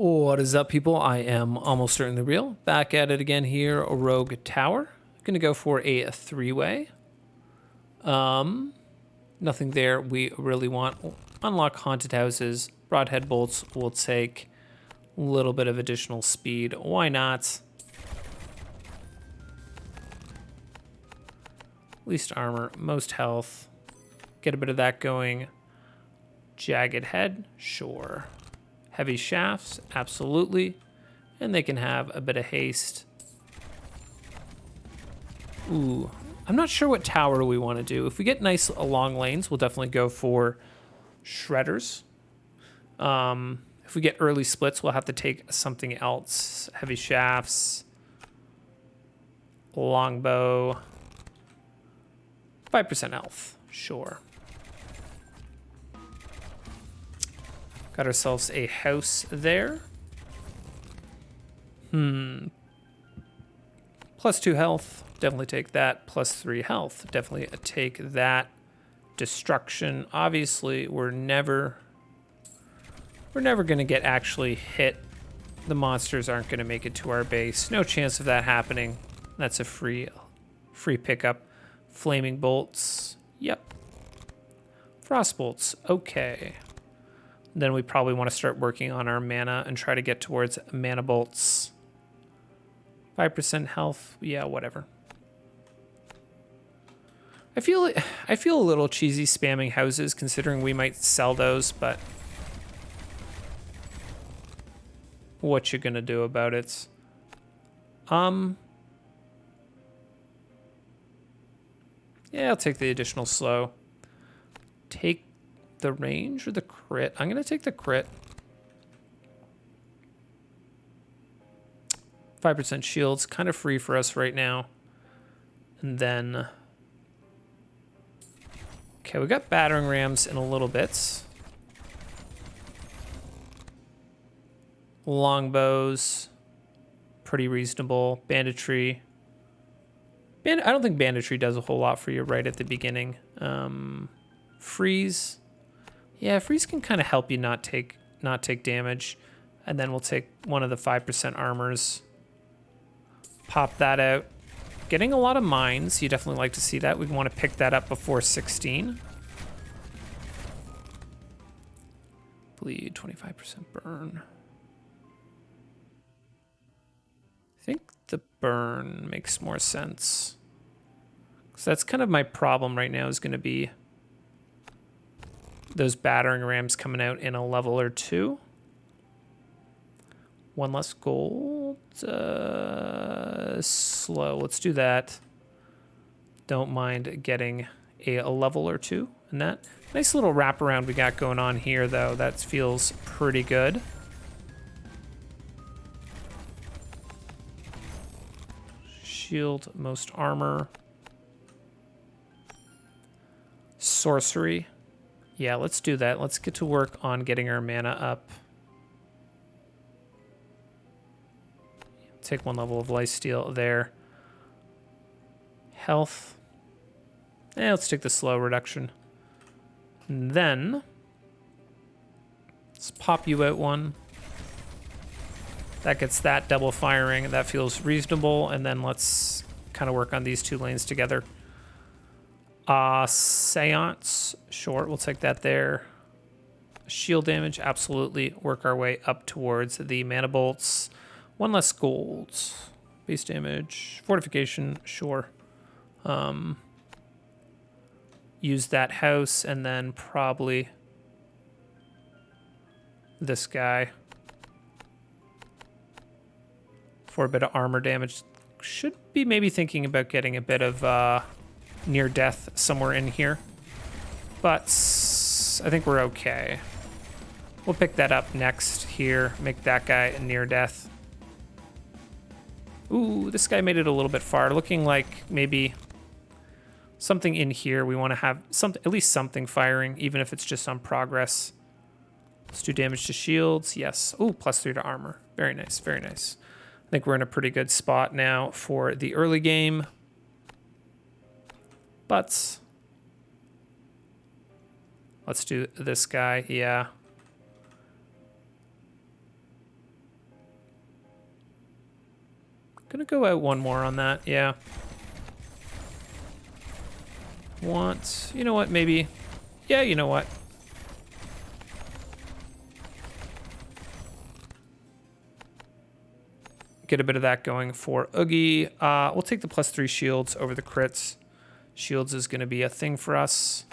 What is up, people? I am almost certainly real. Back at it again here, a rogue tower. Gonna go for a three-way. Nothing there we really want. Unlock haunted houses. Broadhead bolts will take a little bit of additional speed. Why not? Least armor, most health. Get a bit of that going. Jagged head, sure. Heavy shafts, absolutely. And they can have a bit of haste. Ooh, I'm not sure what tower we want to do. If we get nice long lanes, we'll definitely go for shredders. If we get early splits, we'll have to take something else. Heavy shafts, longbow, 5% health, sure. Got ourselves a house there. +2 health, definitely take that. +3 health, definitely take that. Destruction, obviously we're never gonna get actually hit. The monsters aren't gonna make it to our base. No chance of that happening. That's a free pickup. Flaming bolts, yep. Frost bolts, okay. Then we probably want to start working on our mana and try to get towards mana bolts. 5% health, yeah, whatever. I feel a little cheesy spamming houses considering we might sell those, but what you gonna do about it? Yeah, I'll take the additional slow. Take the range or the crit? I'm gonna take the crit. 5% shields, kind of free for us right now. And then, okay, we got battering rams in a little bit. Longbows, pretty reasonable. Banditry. I don't think banditry does a whole lot for you right at the beginning. Freeze. Yeah, freeze can kind of help you not take damage. And then we'll take one of the 5% armors. Pop that out. Getting a lot of mines. You definitely like to see that. We'd want to pick that up before 16. Bleed, 25% burn. I think the burn makes more sense. So that's kind of my problem right now, is going to be those battering rams coming out in a level or two. One less gold. Slow. Let's do that. Don't mind getting a level or two in that. Nice little wraparound we got going on here, though. That feels pretty good. Shield, most armor. Sorcery. Yeah, let's do that. Let's get to work on getting our mana up. Take one level of lifesteal there. Health. Let's take the slow reduction. And then let's pop you out one. That gets that double firing. That feels reasonable. And then let's kind of work on these two lanes together. Seance, sure, we'll take that there. Shield damage, absolutely. Work our way up towards the mana bolts. One less gold. Base damage, fortification, sure. Use that house and then probably this guy for a bit of armor damage. Should be maybe thinking about getting a bit of near death somewhere in here, but I think we're okay. We'll pick that up next here, make that guy near death. Ooh, this guy made it a little bit far, looking like maybe something in here. We want to have at least something firing, even if it's just on progress. Let's do damage to shields, yes. Ooh, +3 to armor, very nice, very nice. I think we're in a pretty good spot now for the early game. But let's do this guy, yeah. Gonna go out one more on that, yeah. You know what, maybe, yeah, you know what. Get a bit of that going for Oogie. We'll take the +3 shields over the crits. Shields is gonna be a thing for us.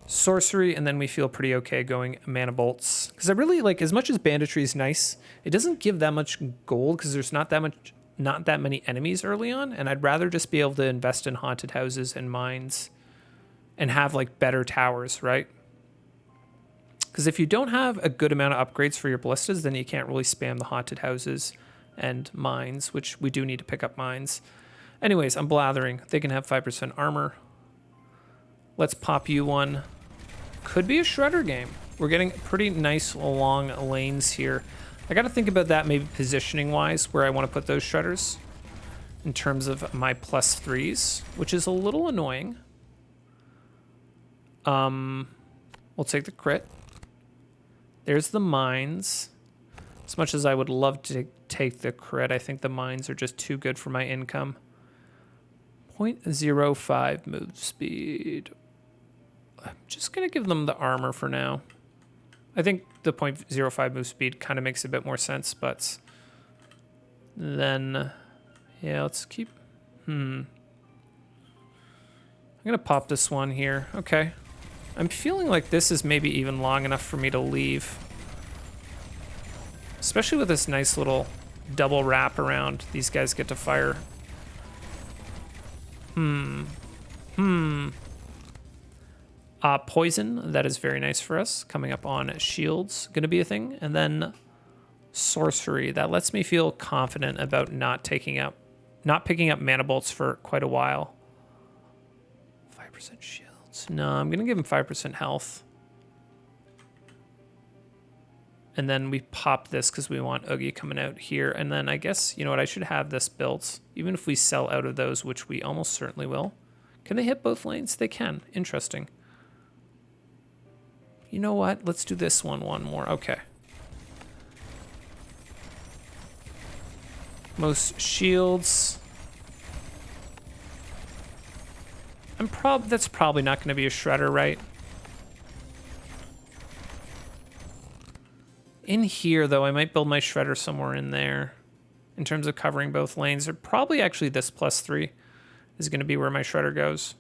Sorcery, and then we feel pretty okay going mana bolts. Because I really like, as much as banditry is nice, it doesn't give that much gold because there's not that many enemies early on, and I'd rather just be able to invest in haunted houses and mines and have like better towers, right? Because if you don't have a good amount of upgrades for your ballistas, then you can't really spam the haunted houses and mines, which we do need to pick up mines. Anyways, I'm blathering. They can have 5% armor. Let's pop you one. Could be a shredder game. We're getting pretty nice long lanes here. I got to think about that maybe positioning wise, where I want to put those shredders in terms of my +3s, which is a little annoying. We'll take the crit. There's the mines. As much as I would love to take the crit, I think the mines are just too good for my income. 0.05 move speed. I'm just going to give them the armor for now. I think the 0.05 move speed kind of makes a bit more sense, but then, yeah, let's keep, I'm going to pop this one here. Okay. I'm feeling like this is maybe even long enough for me to leave. Especially with this nice little double wrap around. These guys get to fire. Poison, that is very nice for us. Coming up on shields, gonna be a thing. And then sorcery, that lets me feel confident about not picking up mana bolts for quite a while. 5% shields. No, I'm gonna give him 5% health. And then we pop this because we want Oogie coming out here. And then I guess, you know what, I should have this built. Even if we sell out of those, which we almost certainly will. Can they hit both lanes? They can. Interesting. You know what? Let's do this one more. Okay. Most shields. That's probably not going to be a shredder, right? In here, though, I might build my shredder somewhere in there in terms of covering both lanes. Or probably actually this +3 is going to be where my shredder goes.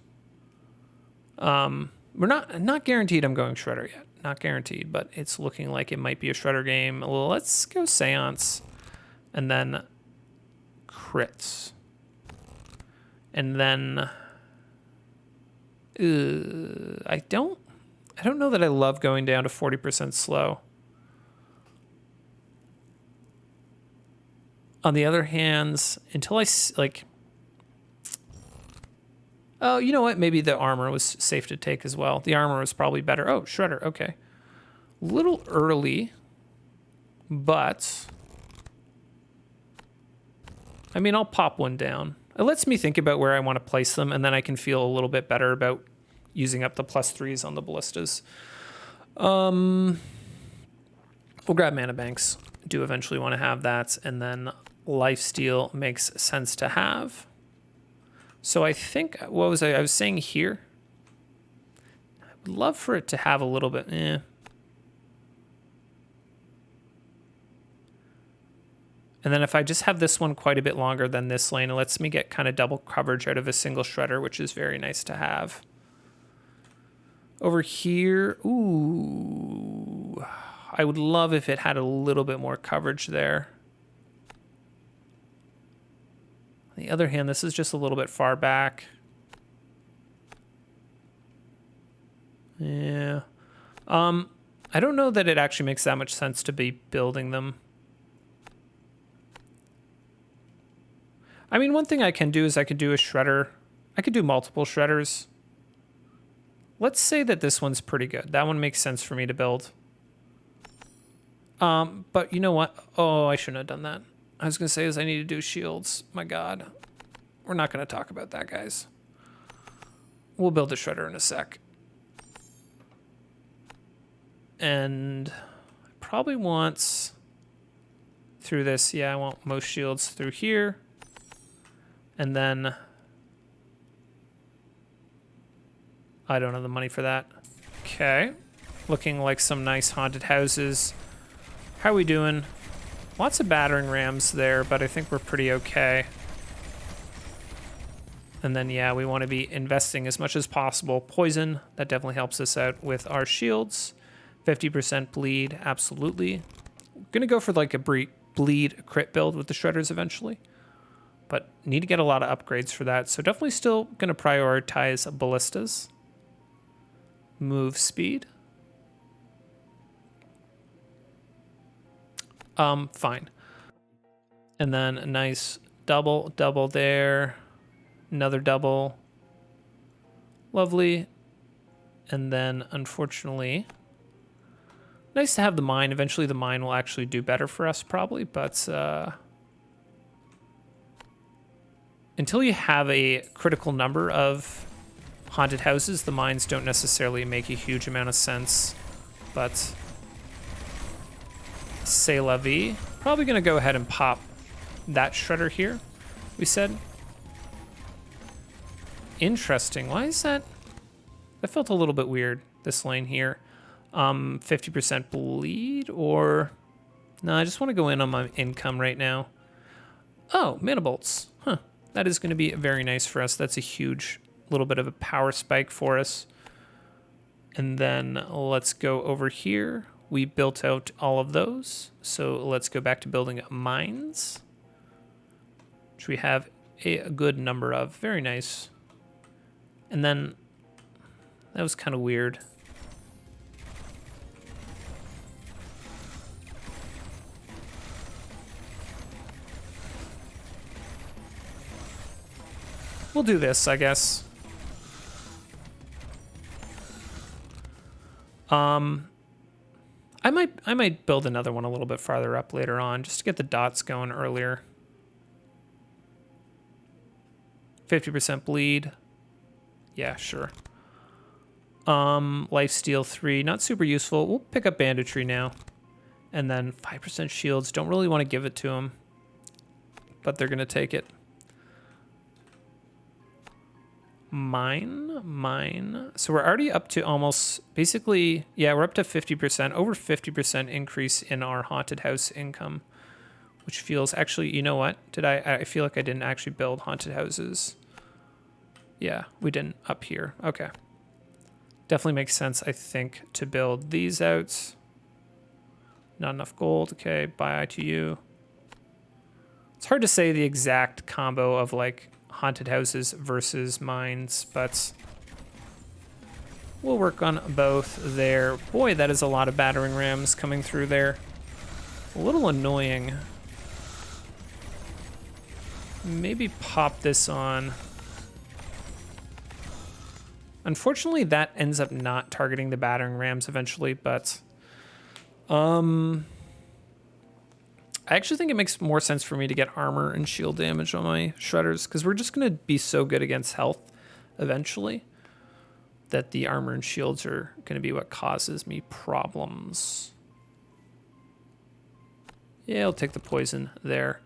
We're not guaranteed I'm going shredder yet. Not guaranteed, but it's looking like it might be a shredder game. Let's go seance and then crits. And then I don't know that I love going down to 40% slow. On the other hand, until I like, oh, you know what? Maybe the armor was safe to take as well. The armor was probably better. Oh, shredder. Okay, a little early, but I mean, I'll pop one down. It lets me think about where I want to place them, and then I can feel a little bit better about using up the +3s on the ballistas. We'll grab mana banks. Do eventually want to have that, and then lifesteal makes sense to have. So I think, what was I was saying here? I would love for it to have a little bit, And then if I just have this one quite a bit longer than this lane, it lets me get kind of double coverage out of a single shredder, which is very nice to have. Over here, ooh, I would love if it had a little bit more coverage there. On the other hand, this is just a little bit far back. Yeah. I don't know that it actually makes that much sense to be building them. I mean, one thing I can do is I could do a shredder. I could do multiple shredders. Let's say that this one's pretty good. That one makes sense for me to build. But you know what? Oh, I shouldn't have done that. I was going to say is I need to do shields. My God. We're not going to talk about that, guys. We'll build a shredder in a sec. And I probably want through this. Yeah, I want most shields through here. And then I don't have the money for that. Okay. Looking like some nice haunted houses. How are we doing? Lots of battering rams there, but I think we're pretty okay. And then, yeah, we want to be investing as much as possible. Poison, that definitely helps us out with our shields. 50% bleed, absolutely. Gonna go for like a bleed crit build with the shredders eventually. But need to get a lot of upgrades for that. So definitely still gonna prioritize ballistas. Move speed. Fine. And then a nice double there. Another double. Lovely. And then, unfortunately, nice to have the mine. Eventually the mine will actually do better for us probably, but until you have a critical number of haunted houses, the mines don't necessarily make a huge amount of sense. But c'est la vie. Probably gonna go ahead and pop that shredder here, we said. Interesting. Why is that? That felt a little bit weird, this lane here. 50% bleed, or... No, I just want to go in on my income right now. Oh, mana bolts. Huh. That is going to be very nice for us. That's a huge little bit of a power spike for us. And then let's go over here. We built out all of those. So let's go back to building mines, which we have a good number of. Very nice. And then that was kind of weird. We'll do this, I guess. I might build another one a little bit farther up later on, just to get the dots going earlier. 50% bleed. Yeah, sure. Lifesteal 3, not super useful. We'll pick up banditry now. And then 5% shields. Don't really want to give it to them, but they're gonna take it. Mine. So we're already up to almost, basically, yeah, we're up to 50%, over 50% increase in our haunted house income, which feels, actually, you know what? I feel like I didn't actually build haunted houses. Yeah, we didn't up here. Okay. Definitely makes sense, I think, to build these out. Not enough gold. Okay, bye to you. It's hard to say the exact combo of, like, haunted houses versus mines, but we'll work on both there. Boy, that is a lot of battering rams coming through there. A little annoying. Maybe pop this on. Unfortunately, that ends up not targeting the battering rams eventually, but I actually think it makes more sense for me to get armor and shield damage on my shredders, because we're just going to be so good against health eventually that the armor and shields are going to be what causes me problems. Yeah, I'll take the poison there.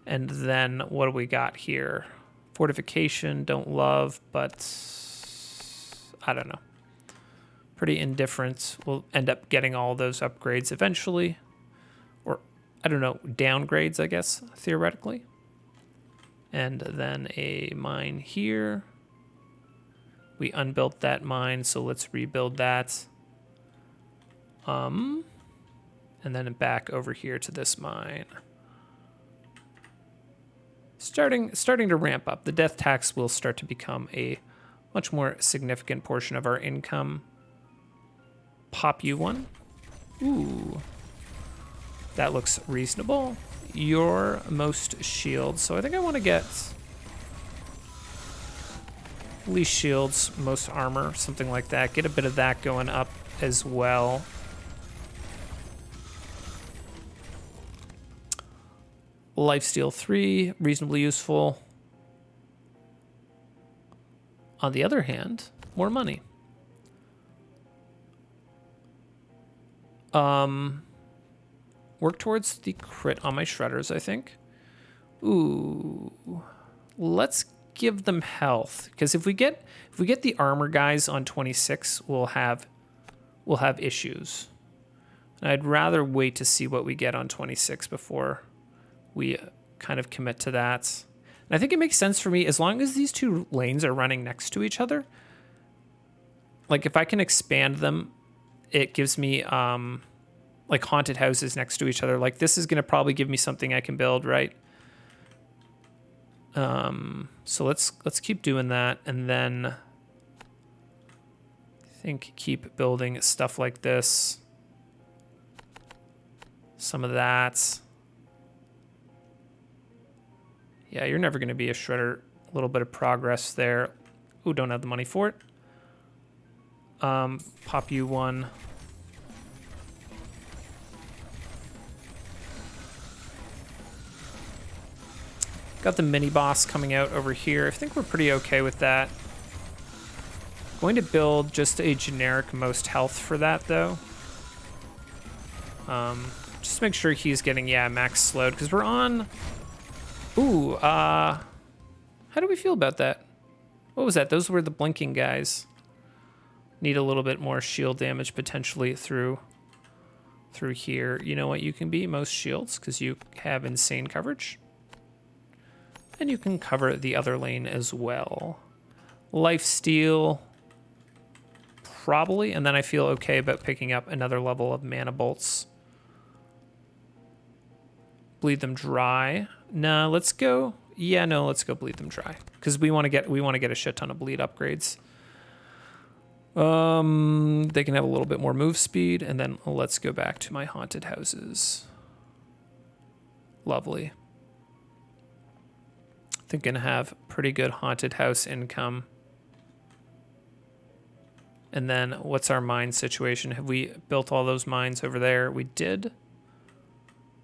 And then what do we got here? Fortification, don't love, but I don't know. Pretty indifferent. We'll end up getting all those upgrades eventually. I don't know, downgrades, I guess, theoretically. And then a mine here. We unbuilt that mine, so let's rebuild that. And then back over here to this mine. Starting to ramp up. The death tax will start to become a much more significant portion of our income. Pop you one. Ooh. That looks reasonable. Your most shields. So I think I want to get least shields, most armor, something like that. Get a bit of that going up as well. Lifesteal 3, reasonably useful. On the other hand, more money. Work towards the crit on my shredders, I think. Ooh. let's give them health, because if we get the armor guys on 26, we'll have issues. And I'd rather wait to see what we get on 26 before we kind of commit to that. And I think it makes sense for me, as long as these two lanes are running next to each other. Like, if I can expand them, it gives me, like, haunted houses next to each other. Like, this is going to probably give me something I can build, right? So let's keep doing that. And then I think keep building stuff like this. Some of that. Yeah, you're never going to be a shredder. A little bit of progress there. Ooh, don't have the money for it. Pop you one. Got the mini boss coming out over here. I think we're pretty okay with that. Going to build just a generic most health for that though. Just make sure he's getting, yeah, max slowed, because we're on. Ooh, how do we feel about that? What was that? Those were the blinking guys. Need a little bit more shield damage potentially through here. You know what you can be? Most shields, because you have insane coverage. And you can cover the other lane as well. Lifesteal, probably. And then I feel okay about picking up another level of mana bolts. Bleed them dry. Nah, let's go. Yeah, no, let's go bleed them dry, because we want to get a shit ton of bleed upgrades. They can have a little bit more move speed, and then let's go back to my haunted houses. Lovely. I think gonna have pretty good haunted house income. And then what's our mine situation? Have we built all those mines over there? We did.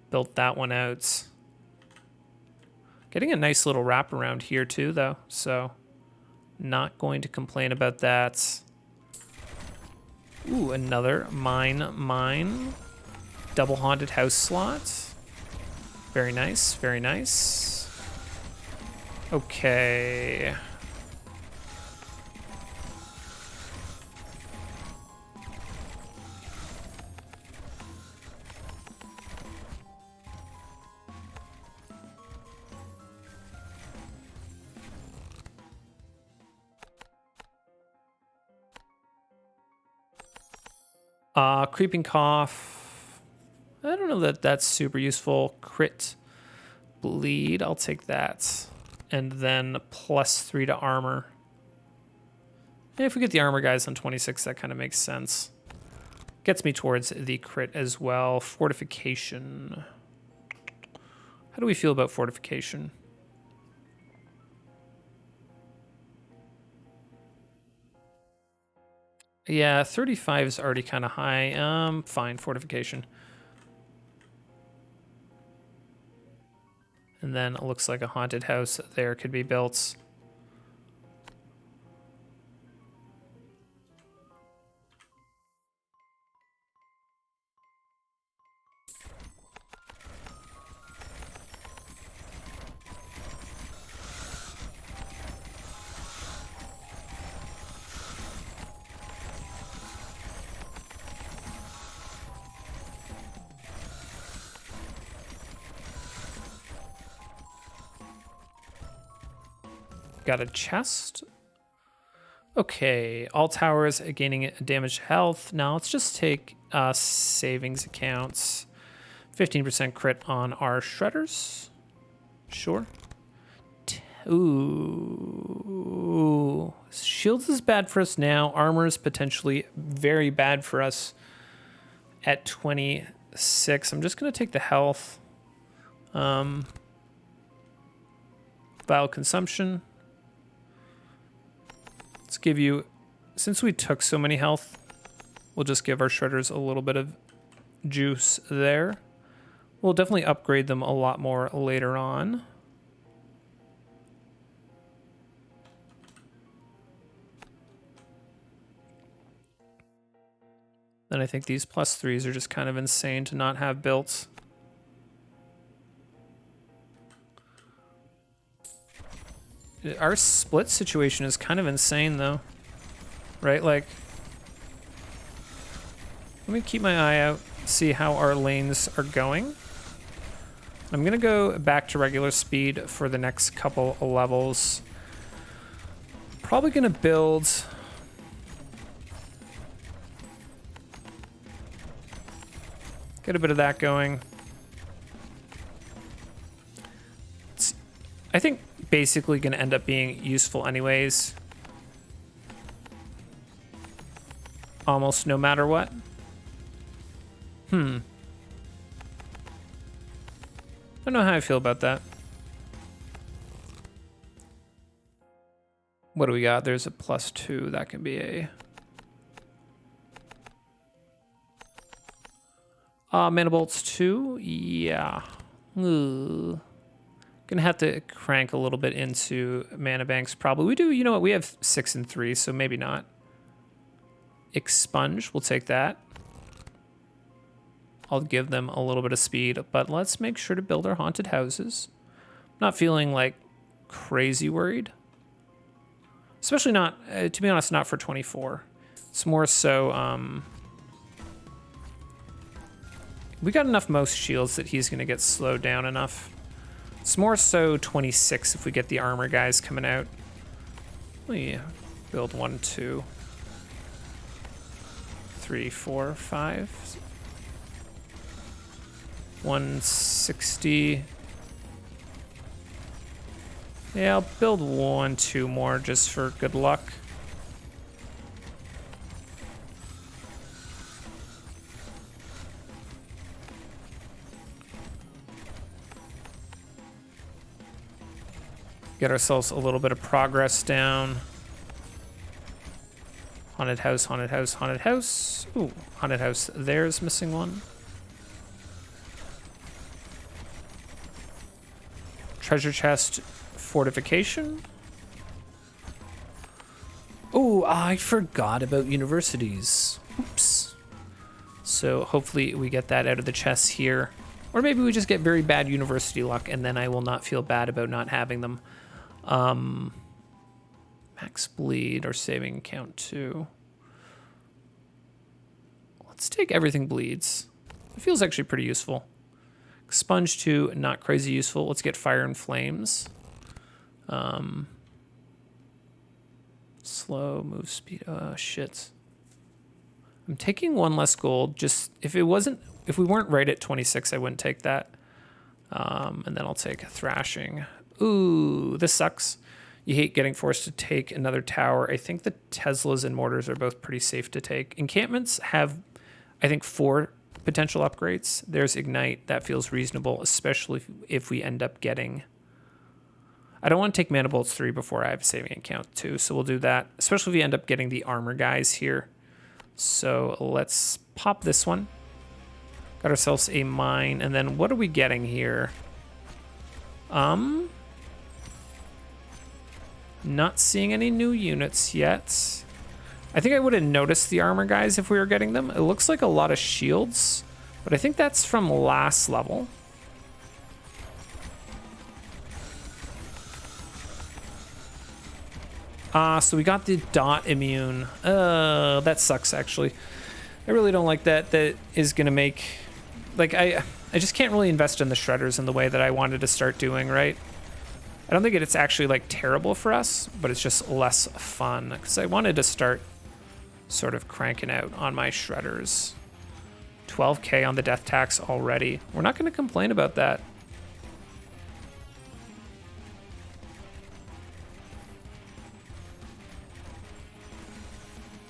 Built that one out. Getting a nice little wrap around here too, though, so not going to complain about that. Ooh, another mine. Double haunted house slot. Very nice, very nice. Okay. Creeping cough. I don't know that that's super useful. Crit bleed, I'll take that. And then +3 to armor. And if we get the armor guys on 26, that kind of makes sense. Gets me towards the crit as well. Fortification. How do we feel about fortification? Yeah, 35 is already kind of high. Fine, fortification. And then it looks like a haunted house there could be built. Got a chest. Okay, all towers gaining damaged health. Now let's just take savings accounts. 15% crit on our shredders. Sure. Ooh. Shields is bad for us now. Armor is potentially very bad for us at 26. I'm just going to take the health. Vial consumption. Let's give you, since we took so many health, we'll just give our shredders a little bit of juice there. We'll definitely upgrade them a lot more later on. Then I think these +3s are just kind of insane to not have built. Our split situation is kind of insane, though. Right? Like, let me keep my eye out, see how our lanes are going. I'm going to go back to regular speed for the next couple of levels. Probably going to build... Get a bit of that going. It's, I think basically going to end up being useful anyways. Almost no matter what. I don't know how I feel about that. What do we got? There's a +2. That can be a... mana bolts 2? Yeah. Ugh. Gonna have to crank a little bit into mana banks probably. We do, you know what? We have 6 and 3, so maybe not. Expunge, we'll take that. I'll give them a little bit of speed, but let's make sure to build our haunted houses. Not feeling like crazy worried. Especially not, to be honest, not for 24. It's more so, we got enough most shields that he's gonna get slowed down enough. It's more so 26 if we get the armor guys coming out. We build 1, 2, 3, 4, 5. 160. Yeah, I'll build 1, 2 more just for good luck. Get ourselves a little bit of progress down. Haunted house, haunted house, haunted house. Ooh, haunted house. There's missing one. Treasure chest, fortification. Oh, I forgot about universities. Oops. So hopefully we get that out of the chest here. Or maybe we just get very bad university luck and then I will not feel bad about not having them. Max bleed or saving count 2. Let's take everything bleeds. It feels actually pretty useful. Expunge 2, not crazy useful. Let's get fire and flames. Slow move speed. Oh shit. I'm taking 1 less gold. Just if we weren't right at 26, I wouldn't take that. And then I'll take a thrashing. Ooh, this sucks. You hate getting forced to take another tower. I think the Teslas and mortars are both pretty safe to take. Encampments have, I think, 4 potential upgrades. There's Ignite. That feels reasonable, especially if we end up getting... I don't want to take Mana Bolts 3 before I have a saving account 2, so we'll do that, especially if we end up getting the armor guys here. So let's pop this one. Got ourselves a mine, and then what are we getting here? Not seeing any new units yet. I think I would have noticed the armor guys if we were getting them. It looks like a lot of shields, but I think that's from last level. So we got the dot immune. That sucks actually. I really don't like that. That is gonna make, like, I just can't really invest in the shredders in the way that I wanted to start doing, right? I don't think it's actually like terrible for us, but it's just less fun because I wanted to start sort of cranking out on my shredders. 12k on the death tax already. We're not going to complain about that.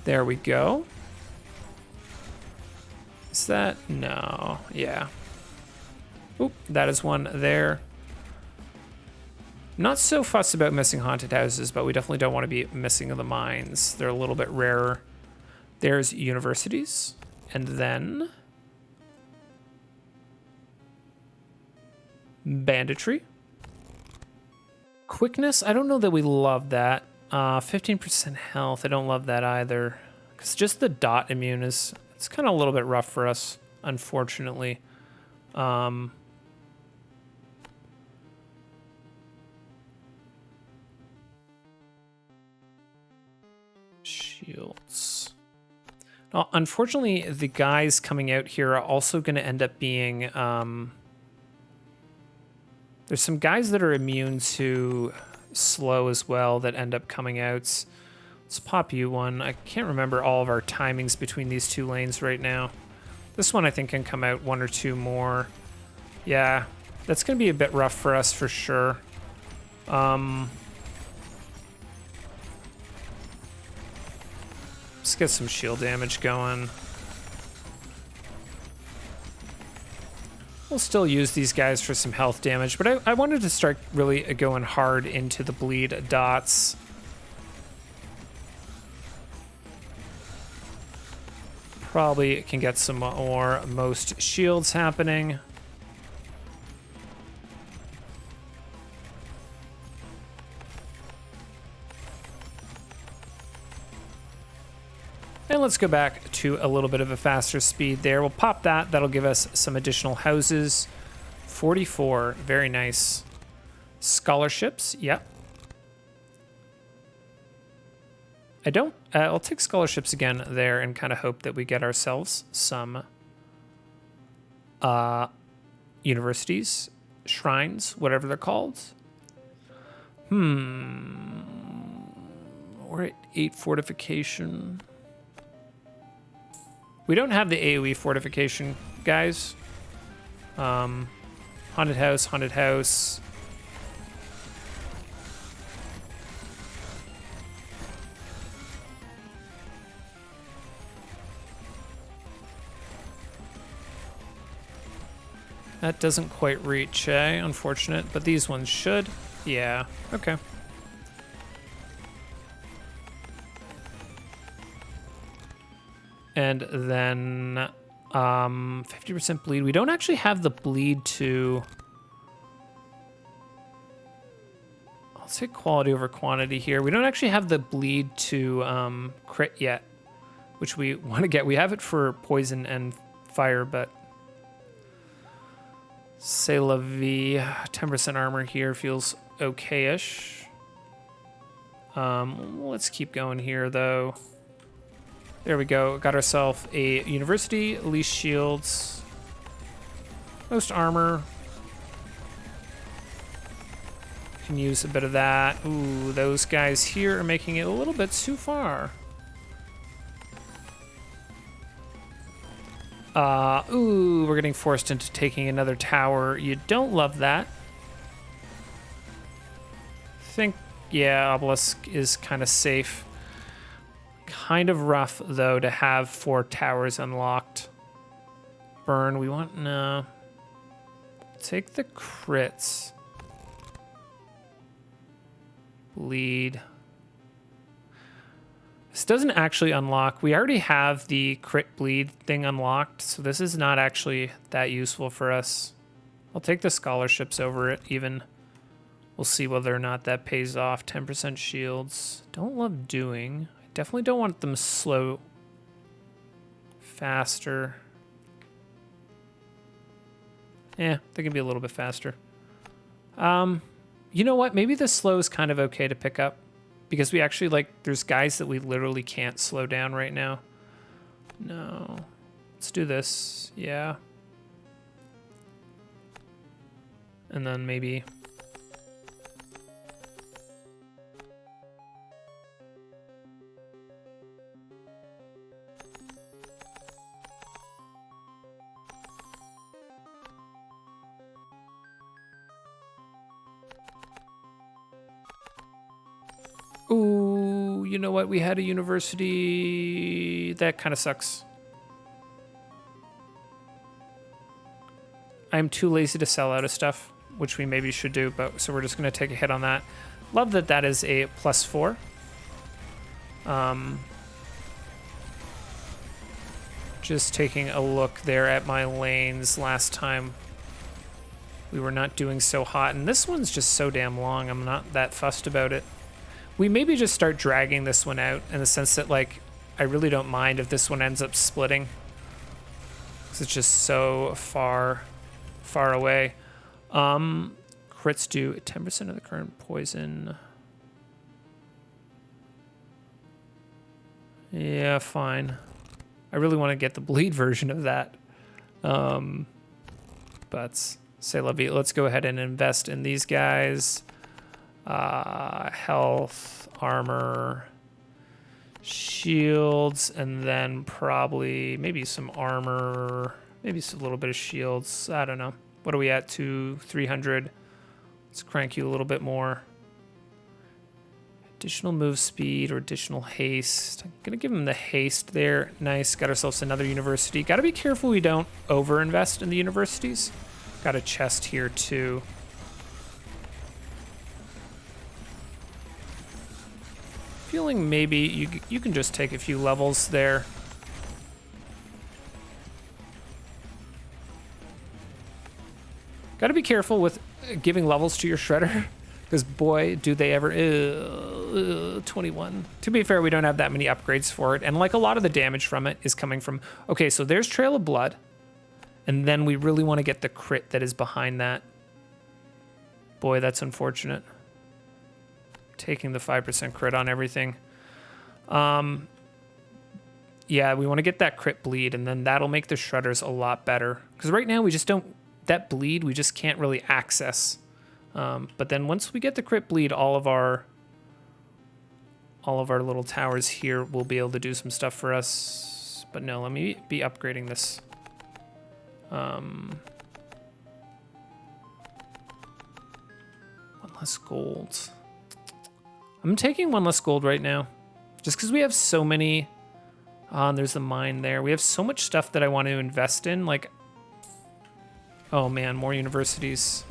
There we go. Is that? No. Yeah. Oop, that is one there. Not so fussed about missing haunted houses, but we definitely don't want to be missing the mines. They're a little bit rarer. There's universities. And then... banditry. Quickness, I don't know that we love that. 15% health, I don't love that either. Because just the dot immune is... it's kind of a little bit rough for us, unfortunately. shields. Now, unfortunately, the guys coming out here are also going to end up being... there's some guys that are immune to slow as well that end up coming out. Let's pop you one. I can't remember all of our timings between these two lanes right now. This one I think can come out one or two more. Yeah, that's going to be a bit rough for us for sure. Let's get some shield damage going. We'll still use these guys for some health damage, but I wanted to start really going hard into the bleed dots. Probably can get some more most shields happening. And let's go back to a little bit of a faster speed there. We'll pop that. That'll give us some additional houses. 44, very nice. Scholarships, yep. I'll take scholarships again there and kind of hope that we get ourselves some universities, shrines, whatever they're called. We're at 8 fortification. We don't have the AoE fortification, guys. Haunted house, haunted house. That doesn't quite reach, unfortunate, but these ones should. Yeah, okay. And then 50% bleed. We don't actually have the bleed to... I'll say quality over quantity here. We don't actually have the bleed to crit yet, which we want to get. We have it for poison and fire, but... C'est la vie. 10% armor here feels okay-ish. Let's keep going here, though. There we go. Got ourselves a university, least shields, most armor. Can use a bit of that. Ooh, those guys here are making it a little bit too far. Ooh, we're getting forced into taking another tower. You don't love that. Think, yeah, Obelisk is kind of safe. Kind of rough, though, to have 4 towers unlocked. Burn, we want, no. Take the crits. Bleed. This doesn't actually unlock. We already have the crit bleed thing unlocked, so this is not actually that useful for us. I'll take the scholarships over it, even. We'll see whether or not that pays off. 10% shields. Don't love doing. I definitely don't want them slow. Faster. Yeah, they can be a little bit faster. You know what? Maybe the slow is kind of okay to pick up. Because we actually, like, there's guys that we literally can't slow down right now. No. Let's do this. Yeah. And then maybe... Ooh, you know what? We had a university. That kind of sucks. I'm too lazy to sell out of stuff, which we maybe should do, but so we're just going to take a hit on that. Love that that is a +4. Just taking a look there at my lanes last time. We were not doing so hot, and this one's just so damn long. I'm not that fussed about it. We maybe just start dragging this one out in the sense that, like, I really don't mind if this one ends up splitting. Because it's just so far away. Crits do 10% of the current poison. Yeah, fine. I really want to get the bleed version of that. But say la vie. Let's go ahead and invest in these guys. Health, armor, shields, and then probably maybe some armor, maybe a little bit of shields. I don't know. What are we at? 300. Let's crank you a little bit more. Additional move speed or additional haste. I'm gonna give him the haste there. Nice. Got ourselves another university. Got to be careful we don't overinvest in the universities. Got a chest here too. Feeling maybe you can just take a few levels there. Got to be careful with giving levels to your shredder, because boy, do they ever. 21. To be fair, we don't have that many upgrades for it, and like a lot of the damage from it is coming from. Okay, so there's Trail of Blood, and then we really want to get the crit that is behind that. Boy, that's unfortunate. Taking the 5% crit on everything. Yeah, we want to get that crit bleed, and then that'll make the shredders a lot better. Because right now we just don't. That bleed we just can't really access. But then once we get the crit bleed, all of our little towers here will be able to do some stuff for us. But no, let me be upgrading this. One less gold. I'm taking one less gold right now, just because we have so many. There's the mine there. We have so much stuff that I want to invest in. Like, oh man, more universities.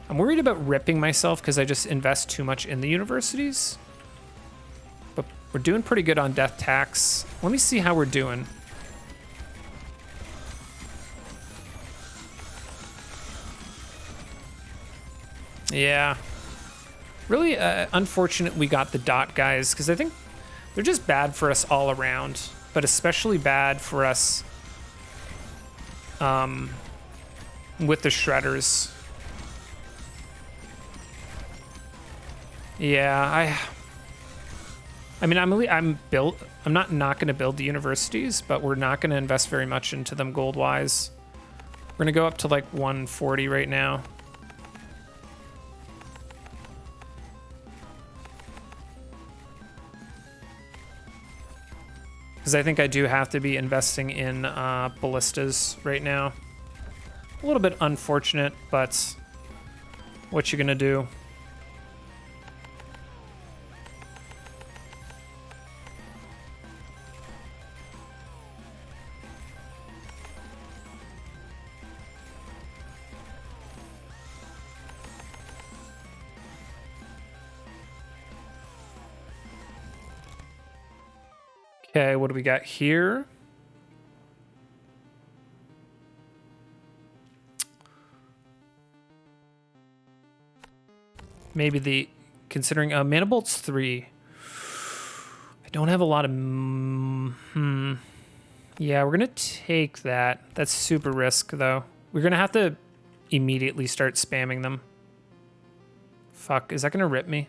I'm worried about ripping myself because I just invest too much in the universities. But we're doing pretty good on death tax. Let me see how we're doing. Yeah. Really unfortunate we got the dot guys, because I think they're just bad for us all around, but especially bad for us with the shredders. Yeah, I mean, I'm not going to build the universities, but we're not going to invest very much into them gold-wise. We're going to go up to like 140 right now. Because I think I do have to be investing in ballistas right now. A little bit unfortunate, but what you gonna do? Okay, what do we got here? Maybe the, considering, Mana Bolt's 3. I don't have a lot of, yeah, we're gonna take that. That's super risk though. We're gonna have to immediately start spamming them. Fuck, is that gonna rip me?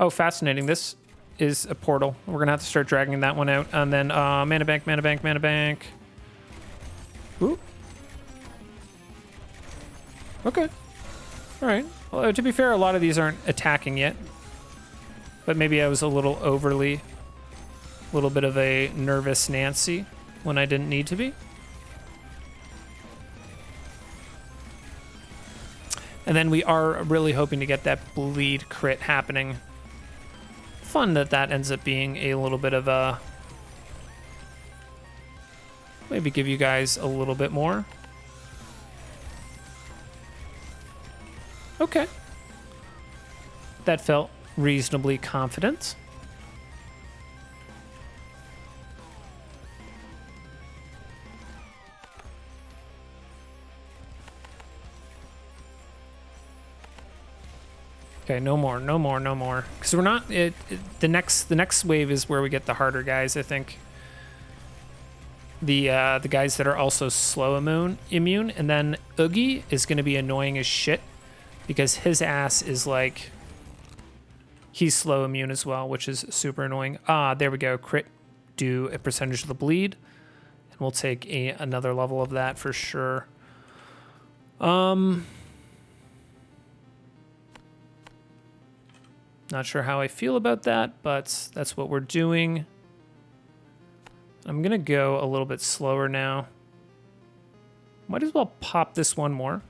Oh, fascinating. This is a portal. We're going to have to start dragging that one out. And then mana bank, mana bank, mana bank. Ooh. Okay. All right. Well, to be fair, a lot of these aren't attacking yet. But maybe I was a little bit of a nervous Nancy when I didn't need to be. And then we are really hoping to get that bleed crit happening. Fun that ends up being a little bit of a, maybe give you guys a little bit more. Okay. That felt reasonably confident. Okay, no more. Because we're not. The next wave is where we get the harder guys. I think. The guys that are also slow immune, and then Oogie is going to be annoying as shit, because his ass is like, he's slow immune as well, which is super annoying. Ah, there we go. Crit, do a percentage of the bleed. And we'll take another level of that for sure. Not sure how I feel about that, but that's what we're doing. I'm going to go a little bit slower now. Might as well pop this one more.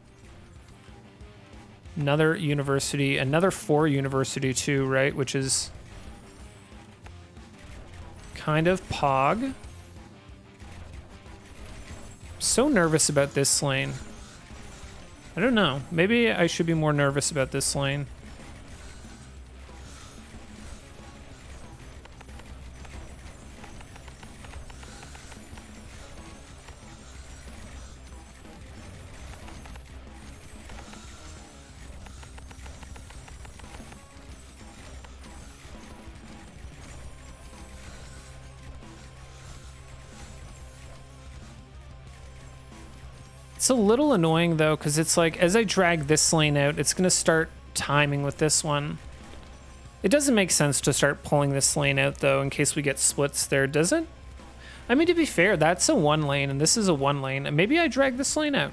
Another university, another 4 university too, right? Which is kind of pog. So nervous about this lane. I don't know. Maybe I should be more nervous about this lane. It's a little annoying though, because it's like as I drag this lane out, it's gonna start timing with this one. It doesn't make sense to start pulling this lane out though, in case we get splits there, does it? I mean, to be fair, that's a 1 lane and this is a 1 lane, and maybe I drag this lane out.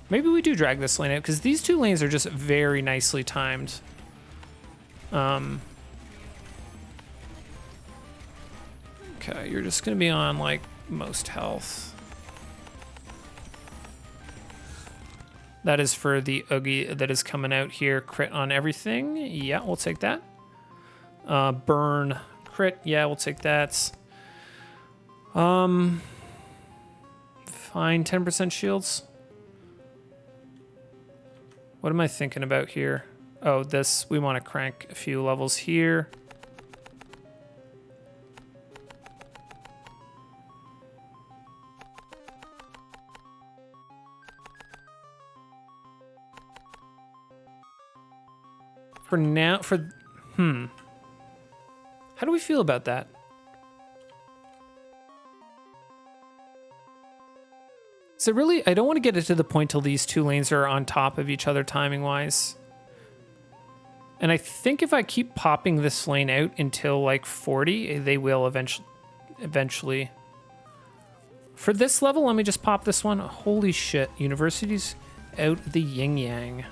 Maybe we do drag this lane out, because these 2 lanes are just very nicely timed. Okay, you're just gonna be on like most health. That is for the Oogie that is coming out here. Crit on everything. Yeah, we'll take that. Burn. Crit. Yeah, we'll take that. Fine. 10% shields. What am I thinking about here? Oh, this. We want to crank a few levels here. For now, how do we feel about that? So really, I don't want to get it to the point till these 2 lanes are on top of each other timing-wise. And I think if I keep popping this lane out until like 40, they will eventually. For this level, let me just pop this one. Holy shit, university's out the yin-yang.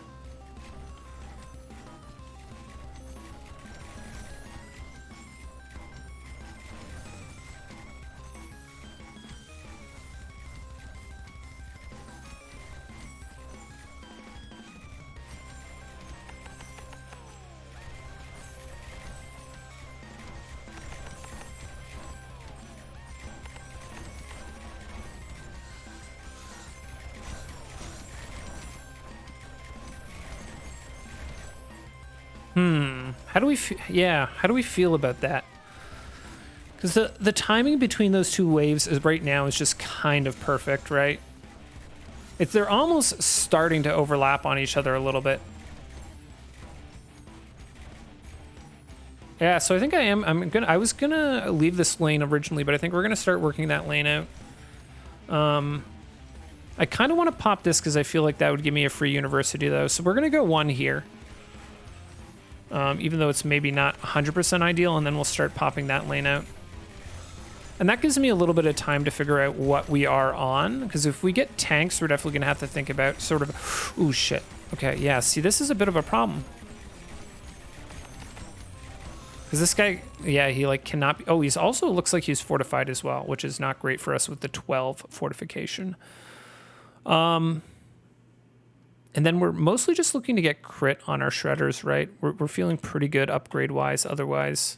How do we how do we feel about that? Because the timing between those 2 waves is right now is just kind of perfect, right? They're almost starting to overlap on each other a little bit. Yeah, so I think I was gonna leave this lane originally, but I think we're gonna start working that lane out. I kind of want to pop this because I feel like that would give me a free university though. So we're gonna go 1 here. Even though it's maybe not 100% ideal, and then we'll start popping that lane out. And that gives me a little bit of time to figure out what we are on, because if we get tanks, we're definitely going to have to think about sort of, ooh, shit. Okay, yeah, see, this is a bit of a problem. Because this guy, yeah, he like cannot be, oh, he's also looks like he's fortified as well, which is not great for us with the 12 fortification. And then we're mostly just looking to get crit on our shredders, right? We're feeling pretty good upgrade-wise otherwise.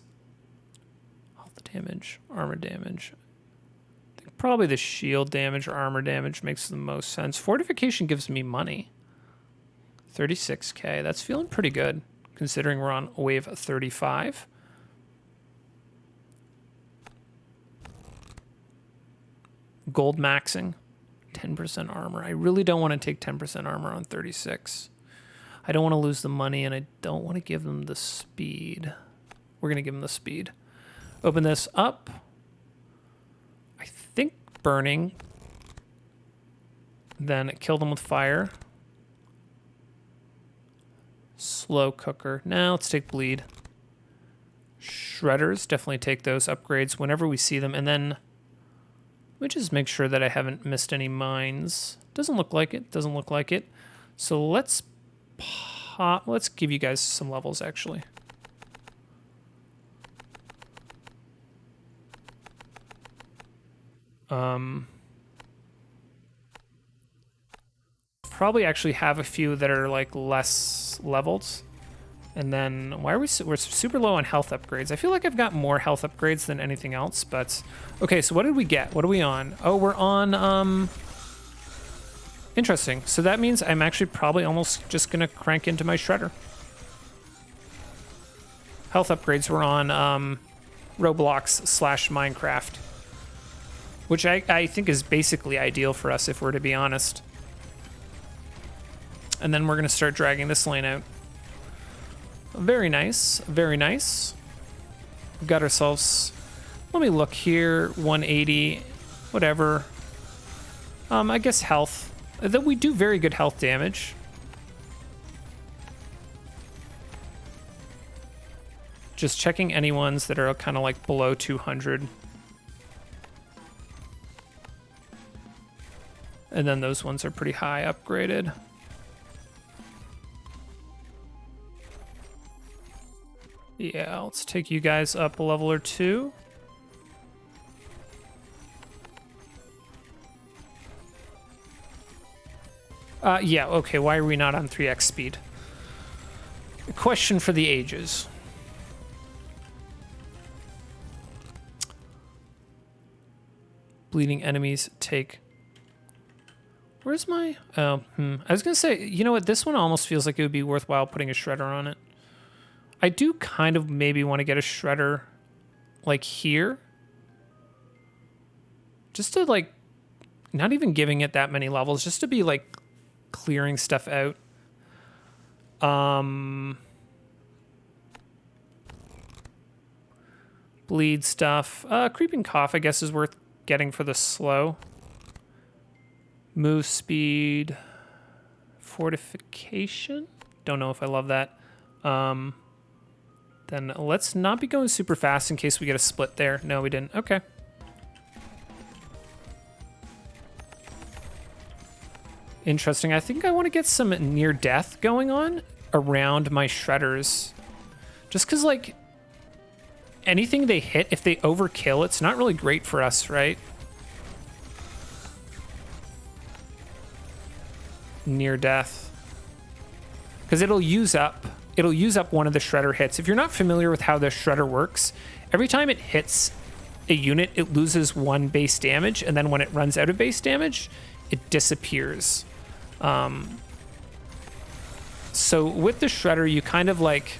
All the damage, armor damage. I think probably the shield damage or armor damage makes the most sense. Fortification gives me money. 36k, that's feeling pretty good, considering we're on wave 35. Gold maxing. 10% armor. I really don't want to take 10% armor on 36. I don't want to lose the money, and I don't want to give them the speed. We're going to give them the speed. Open this up. I think burning. Then kill them with fire. Slow cooker. Now let's take bleed. Shredders, definitely take those upgrades whenever we see them. And then let me just make sure that I haven't missed any mines. Doesn't look like it, doesn't look like it. So let's give you guys some levels actually. Probably actually have a few that are like less leveled. And then why are we're super low on health upgrades? I feel like I've got more health upgrades than anything else, but okay, so what did we get? What are we on? Oh, we're on interesting. So that means I'm actually probably almost just gonna crank into my shredder. Health upgrades were on Roblox/Minecraft, which I think is basically ideal for us if we're to be honest. And then we're gonna start dragging this lane out. Very nice, very nice. We've got ourselves, let me look here, 180, whatever. I guess health. Though we do very good health damage. Just checking any ones that are kind of like below 200. And then those ones are pretty high upgraded. Yeah, let's take you guys up a level or two. Yeah, okay, why are we not on 3x speed? A question for the ages. Bleeding enemies take... Where's my... Oh, I was gonna say, you know what, this one almost feels like it would be worthwhile putting a shredder on it. I do kind of maybe want to get a shredder like here. Just to like, not even giving it that many levels, just to be like clearing stuff out. Bleed stuff. Creeping cough I guess is worth getting for the slow. Move speed. Fortification. Don't know if I love that. Then let's not be going super fast in case we get a split there. No, we didn't. Okay. Interesting. I think I want to get some near death going on around my shredders. Just because, like, anything they hit, if they overkill, it's not really great for us, right? Near death. Because it'll use up one of the shredder hits. If you're not familiar with how the shredder works, every time it hits a unit, it loses 1 base damage, and then when it runs out of base damage, it disappears. So with the shredder, you kind of like,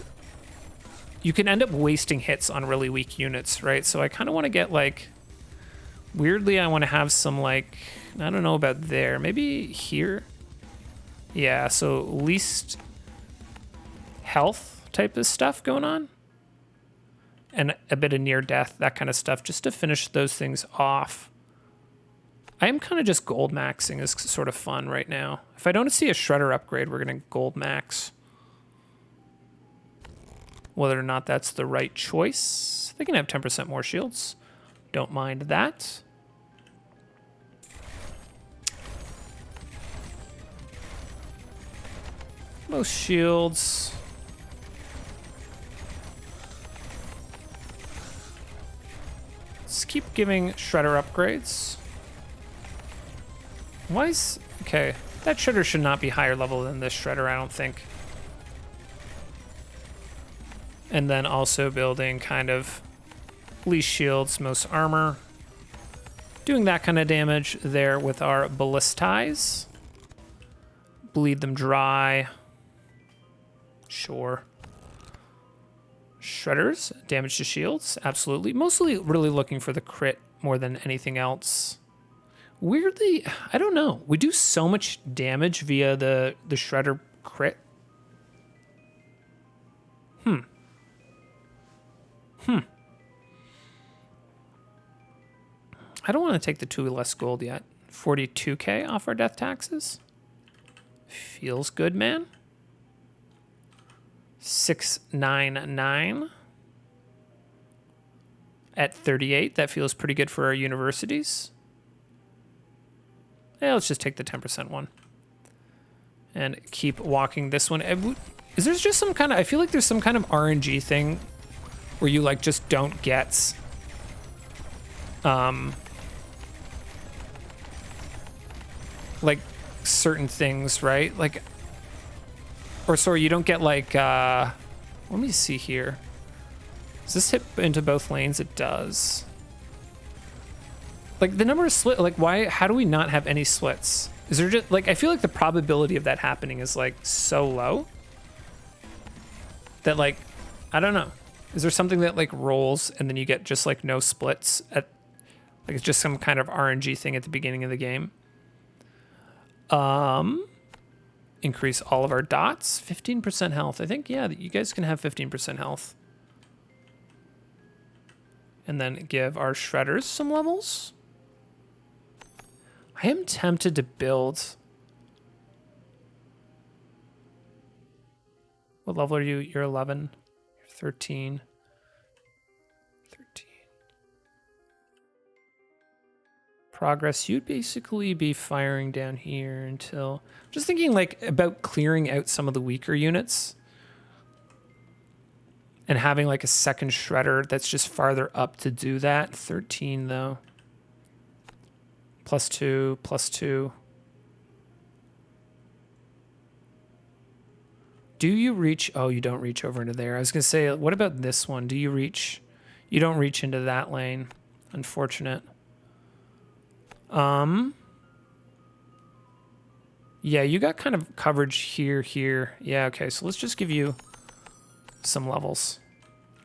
you can end up wasting hits on really weak units, right? So I kind of want to get like, weirdly, I want to have some like, I don't know about there, maybe here. Yeah, so least health type of stuff going on, and a bit of near death, that kind of stuff, just to finish those things off. I am kind of just gold maxing is sort of fun right now. If I don't see a shredder upgrade, we're gonna gold max. Whether or not that's the right choice, they can have 10% more shields. Don't mind that. Most shields. Let's keep giving shredder upgrades. Why is... Okay, that shredder should not be higher level than this shredder, I don't think. And then also building kind of least shields, most armor. Doing that kind of damage there with our ballistize. Bleed them dry. Sure. Shredders, damage to shields, absolutely. Mostly really looking for the crit more than anything else. Weirdly, I don't know. We do so much damage via the shredder crit. I don't want to take the 2 less gold yet. 42k off our death taxes. Feels good, man. 699 at 38. That feels pretty good for our universities. Yeah, let's just take the 10% one and keep walking this one. Is there just some kind of, I feel like there's some kind of RNG thing where you like just don't get like certain things, right? Like, or sorry, you don't get like, let me see here. Does this hit into both lanes? It does. Like the number of split, like why, how do we not have any splits? Is there just like, I feel like the probability of that happening is like so low that like, I don't know. Is there something that like rolls and then you get just like no splits at, like it's just some kind of RNG thing at the beginning of the game? Increase all of our dots, 15% health. I think, yeah, you guys can have 15% health. And then give our shredders some levels. I am tempted to build. What level are you? You're 11. You're 13. 13. Progress, you'd basically be firing down here until... Just thinking like about clearing out some of the weaker units. And having like a second shredder that's just farther up to do that. 13 though. +2, +2. Do you reach? Oh, you don't reach over into there. I was gonna say, what about this one? Do you reach? You don't reach into that lane. Unfortunate. Yeah, you got kind of coverage here. Yeah, okay, so let's just give you some levels.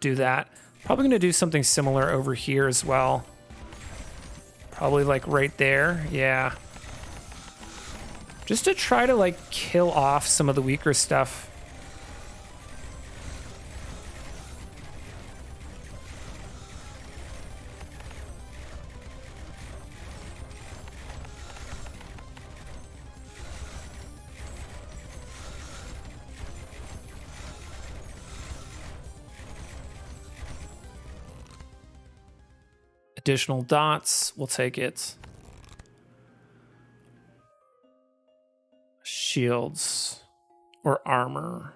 Do that. Probably gonna do something similar over here as well. Probably like right there, yeah. Just to try to like kill off some of the weaker stuff. Additional dots, we'll take it. Shields or armor.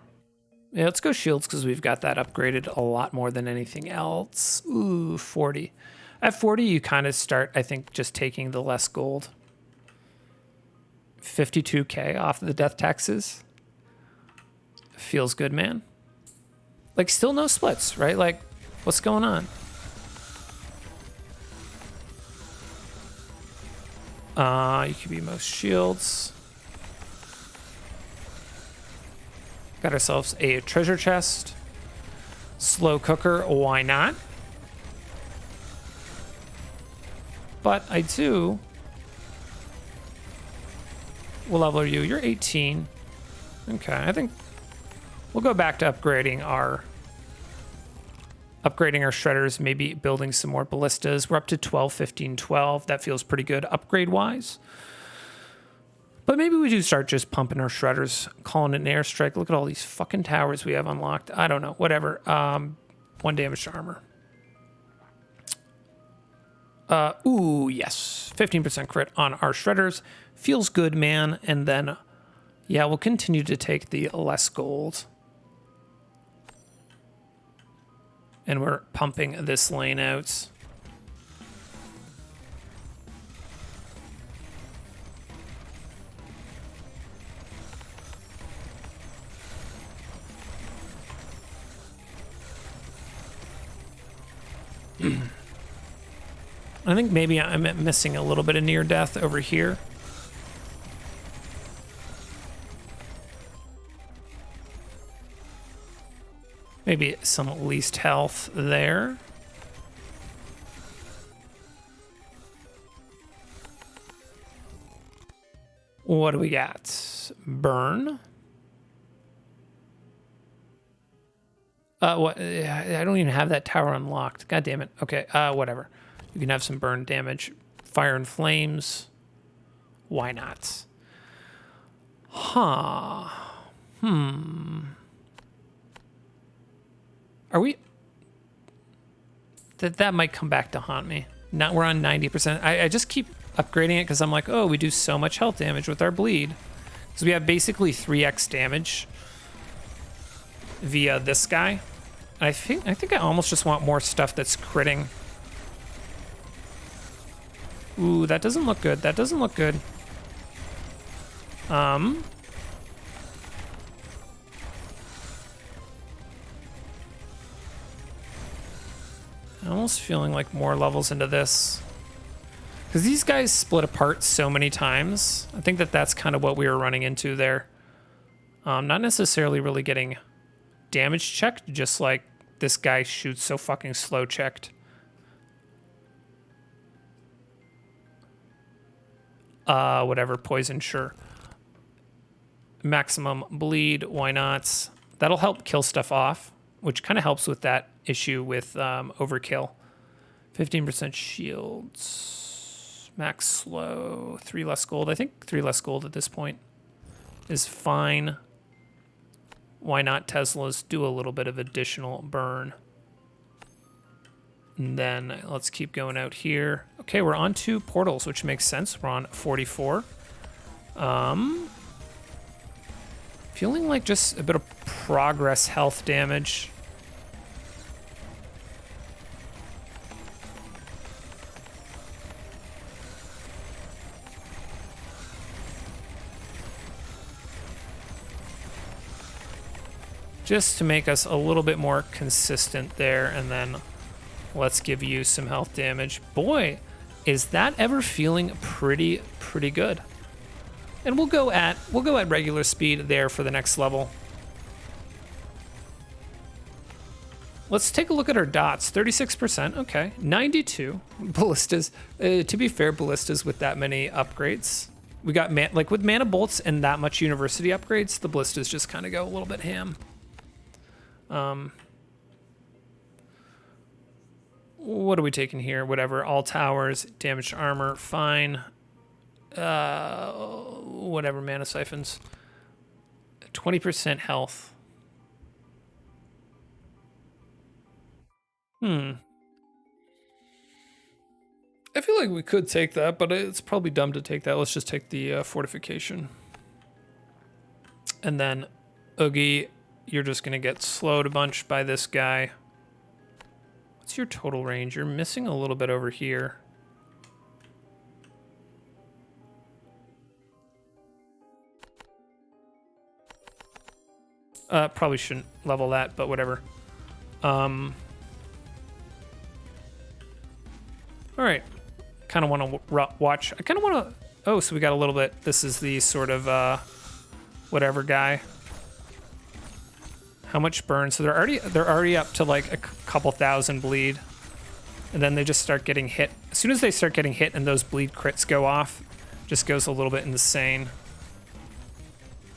Yeah, let's go shields because we've got that upgraded a lot more than anything else. Ooh, 40. At 40, you kind of start, I think, just taking the less gold. 52K off the death taxes. Feels good, man. Like, still no splits, right? Like, what's going on? You could be most shields. Got ourselves a treasure chest. Slow cooker, why not? But I do. What level are you? You're 18. Okay, I think we'll go back to upgrading our shredders, maybe building some more ballistas. We're up to 12, 15, 12. That feels pretty good upgrade-wise. But maybe we do start just pumping our shredders, calling it an airstrike. Look at all these fucking towers we have unlocked. I don't know, whatever. 1 damage to armor. Ooh, yes. 15% crit on our shredders. Feels good, man. And then, yeah, we'll continue to take the less gold. And we're pumping this lane out. I think maybe I'm missing a little bit of near death over here. Maybe some least health there. What do we got? Burn. What? I don't even have that tower unlocked. God damn it. Okay, whatever. You can have some burn damage. Fire and flames. Why not? Huh. Are we? That might come back to haunt me. Now we're on 90%. I just keep upgrading it because I'm like, oh, we do so much health damage with our bleed. So we have basically 3x damage via this guy. And I think I almost just want more stuff that's critting. Ooh, that doesn't look good. That doesn't look good. I'm almost feeling like more levels into this. Because these guys split apart so many times. I think that's kind of what we were running into there. Not necessarily really getting damage checked, just like this guy shoots so fucking slow checked. Whatever, poison, sure. Maximum bleed, why not? That'll help kill stuff off, which kind of helps with that issue with overkill. 15% shields, max slow, 3 less gold. I think 3 less gold at this point is fine. Why not Teslas do a little bit of additional burn? And then let's keep going out here. Okay, we're on 2 portals, which makes sense. We're on 44. Feeling like just a bit of progress health damage. Just to make us a little bit more consistent there, and then let's give you some health damage. Boy, is that ever feeling pretty good. And we'll go at regular speed there for the next level. Let's take a look at our dots. 36%, okay. 92 ballistas. To be fair, ballistas with that many upgrades. We got like with mana bolts and that much university upgrades, the ballistas just kind of go a little bit ham. What are we taking here? Whatever. All towers, damaged armor, fine. Whatever, mana siphons. 20% health. I feel like we could take that, but it's probably dumb to take that. Let's just take the fortification. And then, Oogie, you're just going to get slowed a bunch by this guy. What's your total range? You're missing a little bit over here. Probably shouldn't level that, but whatever. All right. Kind of want to watch. I kind of want to... Oh, so we got a little bit... This is the sort of whatever guy. How much burn? So they're already up to like a couple thousand bleed. And then they just start getting hit. As soon as they start getting hit and those bleed crits go off, just goes a little bit insane.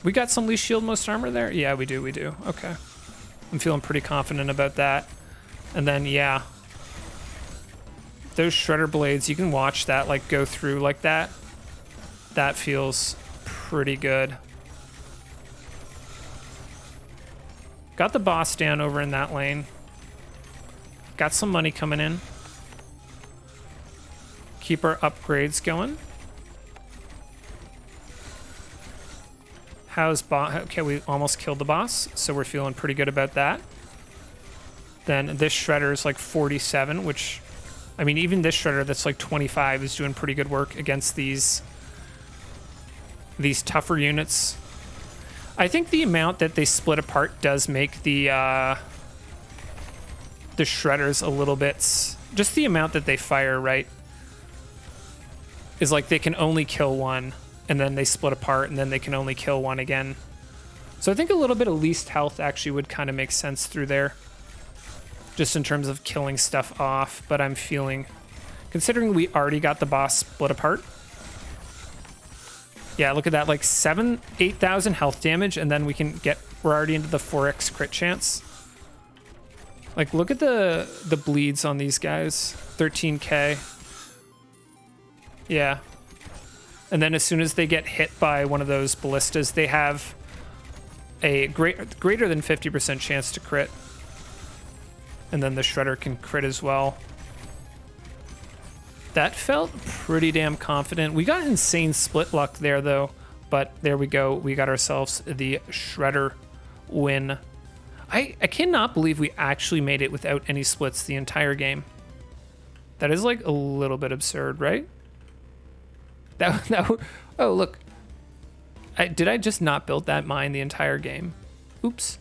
We got some least shield most armor there? Yeah, we do. Okay. I'm feeling pretty confident about that. And then, yeah. Those shredder blades, you can watch that like go through like that. That feels pretty good. Got the boss down over in that lane. Got some money coming in. Keep our upgrades going. How's boss? Okay, we almost killed the boss, so we're feeling pretty good about that. Then this shredder is like 47, which, I mean, even this shredder that's like 25 is doing pretty good work against these tougher units. I think the amount that they split apart does make the shredders a little bit, just the amount that they fire, right, is like they can only kill one, and then they split apart, and then they can only kill one again. So I think a little bit of least health actually would kind of make sense through there, just in terms of killing stuff off. But I'm feeling, considering we already got the boss split apart, yeah, look at that, like 8,000 health damage, and then we're already into the 4x crit chance. Like, look at the bleeds on these guys, 13k. Yeah. And then as soon as they get hit by one of those ballistas, they have a greater than 50% chance to crit. And then the shredder can crit as well. That felt pretty damn confident. We got insane split luck there though, but there we go. We got ourselves the shredder win. I cannot believe we actually made it without any splits the entire game. That is like a little bit absurd, right? Oh, look. Did I just not build that mine the entire game? Oops.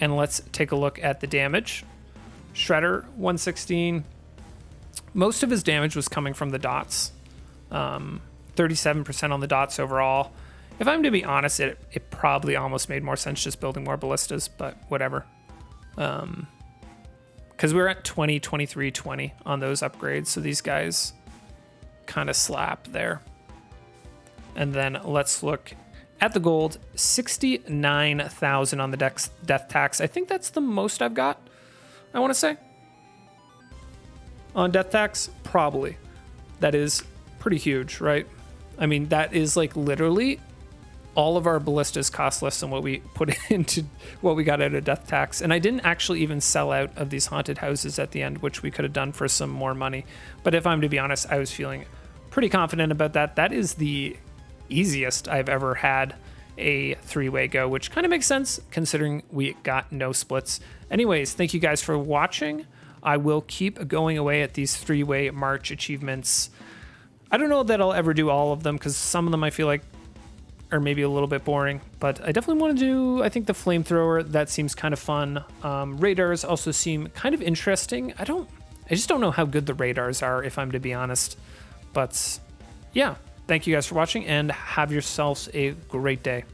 And let's take a look at the damage. Shredder, 116. Most of his damage was coming from the dots. 37% on the dots overall. If I'm to be honest, it probably almost made more sense just building more ballistas, but whatever. Because we're at 20, 23, 20 on those upgrades, so these guys kind of slap there. And then let's look at the gold. 69,000 on the death tax. I think that's the most I've got, I want to say. On death tax, probably. That is pretty huge, right? I mean, that is like literally all of our ballistas cost less than what we put into what we got out of death tax. And I didn't actually even sell out of these haunted houses at the end, which we could have done for some more money. But if I'm to be honest, I was feeling pretty confident about that. That is the easiest I've ever had a three-way go, which kind of makes sense considering we got no splits. Anyways, thank you guys for watching. I will keep going away at these three-way march achievements. I don't know that I'll ever do all of them because some of them I feel like are maybe a little bit boring, but I definitely want to do, I think the flamethrower, that seems kind of fun. Radars also seem kind of interesting. I just don't know how good the radars are, if I'm to be honest. But yeah, thank you guys for watching and have yourselves a great day.